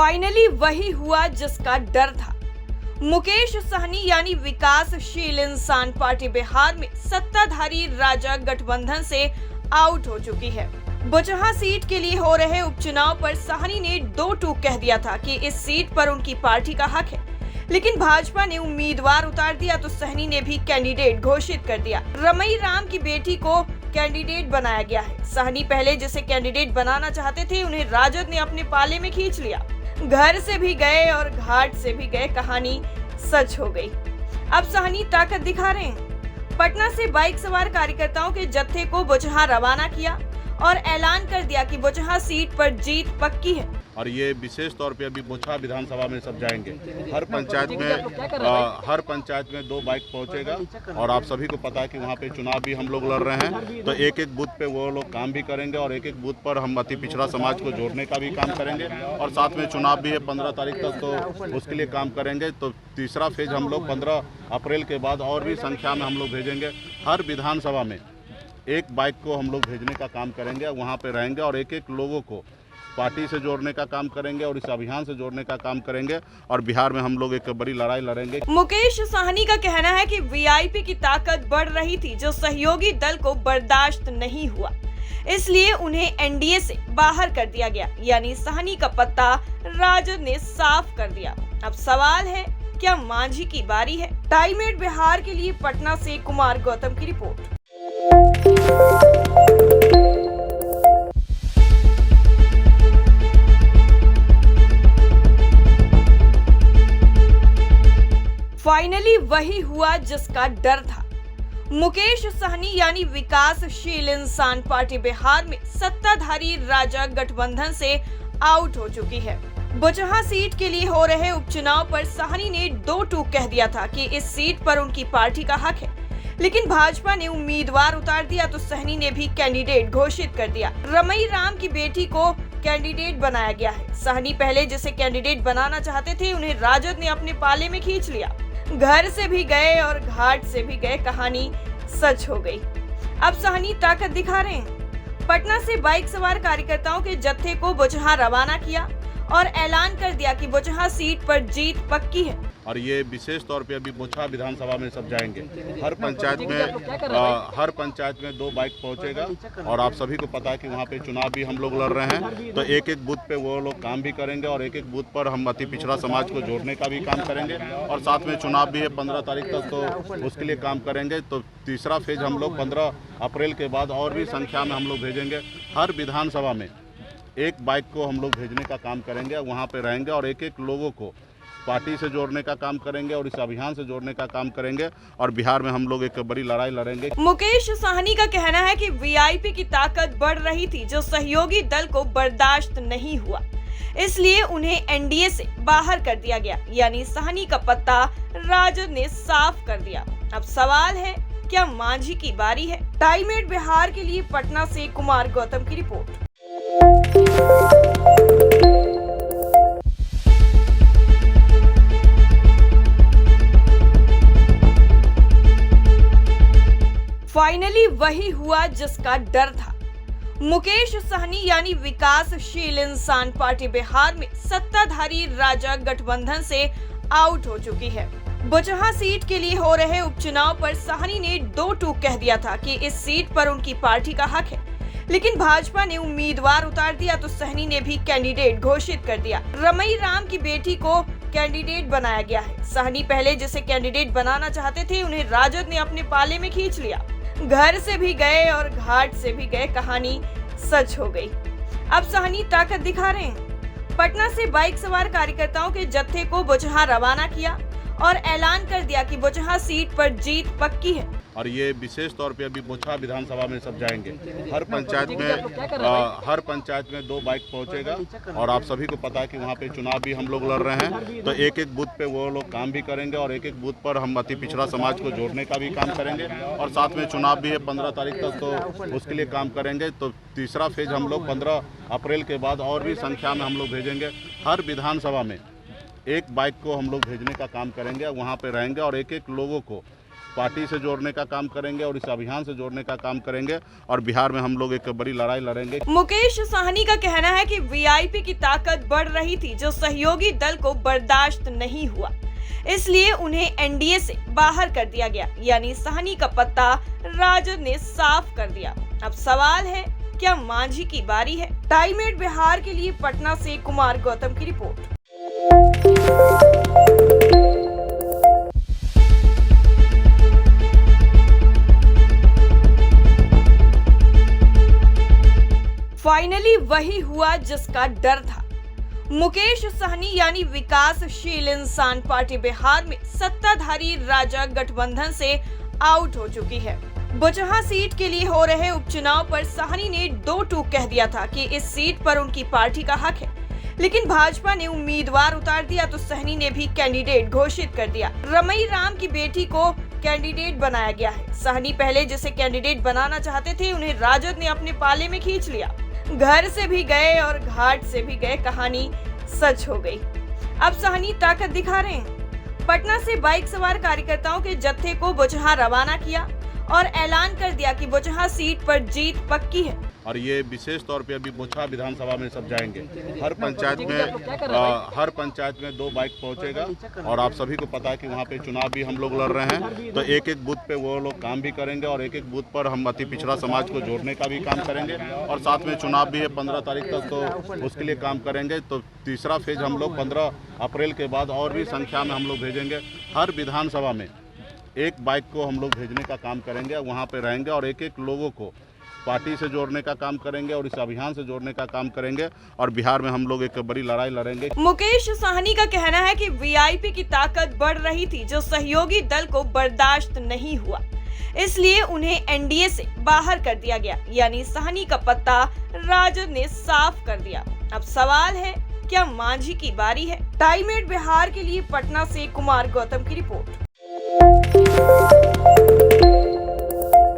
Finally वही हुआ जिसका डर था। मुकेश सहनी यानी विकासशील इंसान पार्टी बिहार में सत्ताधारी राजग गठबंधन से आउट हो चुकी है। बोचहा सीट के लिए हो रहे उपचुनाव पर सहनी ने दो टूक कह दिया था कि इस सीट पर उनकी पार्टी का हक है, लेकिन भाजपा ने उम्मीदवार उतार दिया तो सहनी ने भी कैंडिडेट घोषित कर दिया। रमई राम की बेटी को कैंडिडेट बनाया गया है। सहनी पहले जिसे कैंडिडेट बनाना चाहते थे, उन्हें राजद ने अपने पाले में खींच लिया। घर से भी गए और घाट से भी गए, कहानी सच हो गई। अब सहनी ताकत दिखा रहे हैं। पटना से बाइक सवार कार्यकर्ताओं के जत्थे को बोचहा रवाना किया और ऐलान कर दिया कि बोचहा सीट पर जीत पक्की है। और ये विशेष तौर पे अभी बोचहा विधानसभा में सब जाएंगे। हर पंचायत में 2 बाइक पहुंचेगा और आप सभी को पता है कि वहाँ पे चुनाव भी हम लोग लड़ रहे हैं, तो एक एक बूथ पे वो लोग काम भी करेंगे और एक एक बूथ पर हम अति पिछड़ा समाज को जोड़ने का भी काम करेंगे और साथ में चुनाव भी है 15 तारीख तक, तो उसके लिए काम करेंगे। तो तीसरा फेज हम लोग 15 अप्रैल के बाद और भी संख्या में हम लोग भेजेंगे। हर विधानसभा में एक बाइक को हम लोग भेजने का काम करेंगे, वहाँ पे रहेंगे और एक एक लोगों को पार्टी से जोड़ने का काम करेंगे और इस अभियान से जोड़ने का काम करेंगे और बिहार में हम लोग एक बड़ी लड़ाई लड़ेंगे। मुकेश सहनी का कहना है कि वीआईपी की ताकत बढ़ रही थी, जो सहयोगी दल को बर्दाश्त नहीं हुआ, इसलिए उन्हें एनडीए से बाहर कर दिया गया। यानी सहनी का पत्ता राजद ने साफ कर दिया। अब सवाल है, क्या मांझी की बारी है? टाइम 8 बिहार के लिए पटना से कुमार गौतम की रिपोर्ट। फाइनली वही हुआ जिसका डर था। मुकेश सहनी यानी विकासशील इंसान पार्टी बिहार में सत्ताधारी राजग गठबंधन से आउट हो चुकी है। बोचहा सीट के लिए हो रहे उपचुनाव पर सहनी ने दो टूक कह दिया था कि इस सीट पर उनकी पार्टी का हक है, लेकिन भाजपा ने उम्मीदवार उतार दिया तो सहनी ने भी कैंडिडेट घोषित कर दिया। रमई राम की बेटी को कैंडिडेट बनाया गया है। सहनी पहले जिसे कैंडिडेट बनाना चाहते थे, उन्हें राजद ने अपने पाले में खींच लिया। घर से भी गए और घाट से भी गए, कहानी सच हो गई। अब सहनी ताकत दिखा रहे हैं। पटना से बाइक सवार कार्यकर्ताओं के जत्थे को बोचहा रवाना किया और ऐलान कर दिया कि बोचहा सीट पर जीत पक्की है। और ये विशेष तौर पे अभी बोचहा विधानसभा में सब जाएंगे। हर पंचायत में 2 बाइक पहुंचेगा और आप सभी को पता है कि वहाँ पे चुनाव भी हम लोग लड़ रहे हैं, तो एक एक बूथ पे वो लोग काम भी करेंगे और एक एक बूथ पर हम अति पिछड़ा समाज को जोड़ने का भी काम करेंगे और साथ में चुनाव भी है 15 तारीख तक, तो उसके लिए काम करेंगे। तो तीसरा फेज हम लोग 15 अप्रैल के बाद और भी संख्या में हम लोग भेजेंगे। हर विधानसभा में एक बाइक को हम लोग भेजने का काम करेंगे, वहाँ पे रहेंगे और एक एक लोगों को पार्टी से जोड़ने का काम करेंगे और इस अभियान से जोड़ने का काम करेंगे और बिहार में हम लोग एक बड़ी लड़ाई लड़ेंगे। मुकेश सहनी का कहना है कि वीआईपी की ताकत बढ़ रही थी, जो सहयोगी दल को बर्दाश्त नहीं हुआ, इसलिए उन्हें एनडीए से बाहर कर दिया गया। यानी सहनी का पत्ता राजद ने साफ कर दिया। अब सवाल है, क्या मांझी की बारी है? टाइम 8 बिहार के लिए पटना से कुमार गौतम की रिपोर्ट। फाइनली वही हुआ जिसका डर था। मुकेश सहनी यानी विकासशील इंसान पार्टी बिहार में सत्ताधारी राजग गठबंधन से आउट हो चुकी है। बोचहा सीट के लिए हो रहे उपचुनाव पर सहनी ने दो टूक कह दिया था कि इस सीट पर उनकी पार्टी का हक है, लेकिन भाजपा ने उम्मीदवार उतार दिया तो सहनी ने भी कैंडिडेट घोषित कर दिया। रमई राम की बेटी को कैंडिडेट बनाया गया है। सहनी पहले जिसे कैंडिडेट बनाना चाहते थे, उन्हें राजद ने अपने पाले में खींच लिया। घर से भी गए और घाट से भी गए, कहानी सच हो गई। अब सहनी ताकत दिखा रहे हैं। पटना से बाइक सवार कार्यकर्ताओं के जत्थे को बोचहा रवाना किया और ऐलान कर दिया कि बोचहा सीट पर जीत पक्की है। और ये विशेष तौर पे अभी बोचहा विधानसभा में सब जाएंगे। हर पंचायत में 2 बाइक पहुंचेगा और आप सभी को पता है कि वहाँ पे चुनाव भी हम लोग लड़ रहे हैं, तो एक एक बूथ पे वो लोग काम भी करेंगे और एक एक बूथ पर हम अति पिछड़ा समाज को जोड़ने का भी काम करेंगे और साथ में चुनाव भी है 15 तारीख तक, तो उसके लिए काम करेंगे। तो तीसरा फेज हम लोग 15 अप्रैल के बाद और भी संख्या में हम लोग भेजेंगे। हर विधानसभा में एक बाइक को हम लोग भेजने का काम करेंगे, वहाँ पे रहेंगे और एक एक लोगों को पार्टी से जोड़ने का काम करेंगे और इस अभियान से जोड़ने का काम करेंगे और बिहार में हम लोग एक बड़ी लड़ाई लड़ेंगे। मुकेश साहनी का कहना है कि वीआईपी की ताकत बढ़ रही थी जो सहयोगी दल को बर्दाश्त नहीं हुआ, इसलिए उन्हें एनडीए से बाहर कर दिया गया। यानी साहनी का पत्ता राजद ने साफ कर दिया। अब सवाल है, क्या मांझी की बारी है? टाइम 8 बिहार के लिए पटना से कुमार गौतम की रिपोर्ट। फाइनली वही हुआ जिसका डर था। मुकेश साहनी यानी विकासशील इंसान पार्टी बिहार में सत्ताधारी राजग गठबंधन से आउट हो चुकी है। बोचहा सीट के लिए हो रहे उपचुनाव पर साहनी ने 2 टूक कह दिया था कि इस सीट पर उनकी पार्टी का हक है, लेकिन भाजपा ने उम्मीदवार उतार दिया तो साहनी ने भी कैंडिडेट घोषित कर दिया। रमई राम की बेटी को कैंडिडेट बनाया गया है। साहनी पहले जिसे कैंडिडेट बनाना चाहते थे, उन्हें राजद ने अपने पाले में खींच लिया। घर से भी गए और घाट से भी गए, कहानी सच हो गई। अब साहनी ताकत दिखा रहे हैं। पटना से बाइक सवार कार्यकर्ताओं के जत्थे को बोचहा रवाना किया और ऐलान कर दिया कि बोचहा सीट पर जीत पक्की है। और ये विशेष तौर पे अभी बोचहा विधानसभा में सब जाएंगे। हर पंचायत में 2 बाइक पहुंचेगा और आप सभी को पता है कि वहाँ पे चुनाव भी हम लोग लड़ रहे हैं, तो एक बूथ पे वो लोग काम भी करेंगे और एक बूथ पर हम अति पिछड़ा समाज को जोड़ने का भी काम करेंगे और साथ में चुनाव भी है 15 तारीख तक, तो उसके लिए काम करेंगे। तो तीसरा फेज हम लोग 15 अप्रैल के बाद और भी संख्या में हम लोग भेजेंगे। हर विधानसभा में 1 बाइक को हम लोग भेजने का काम करेंगे, वहाँ पे रहेंगे और एक लोगों को पार्टी से जोड़ने का काम करेंगे और इस अभियान से जोड़ने का काम करेंगे और बिहार में हम लोग एक बड़ी लड़ाई लड़ेंगे। मुकेश साहनी का कहना है कि वीआईपी की ताकत बढ़ रही थी जो सहयोगी दल को बर्दाश्त नहीं हुआ, इसलिए उन्हें एनडीए से बाहर कर दिया गया। यानी साहनी का पत्ता राजद ने साफ कर दिया। अब सवाल है, क्या मांझी की बारी है? टाइम 8 बिहार के लिए पटना से कुमार गौतम की रिपोर्ट।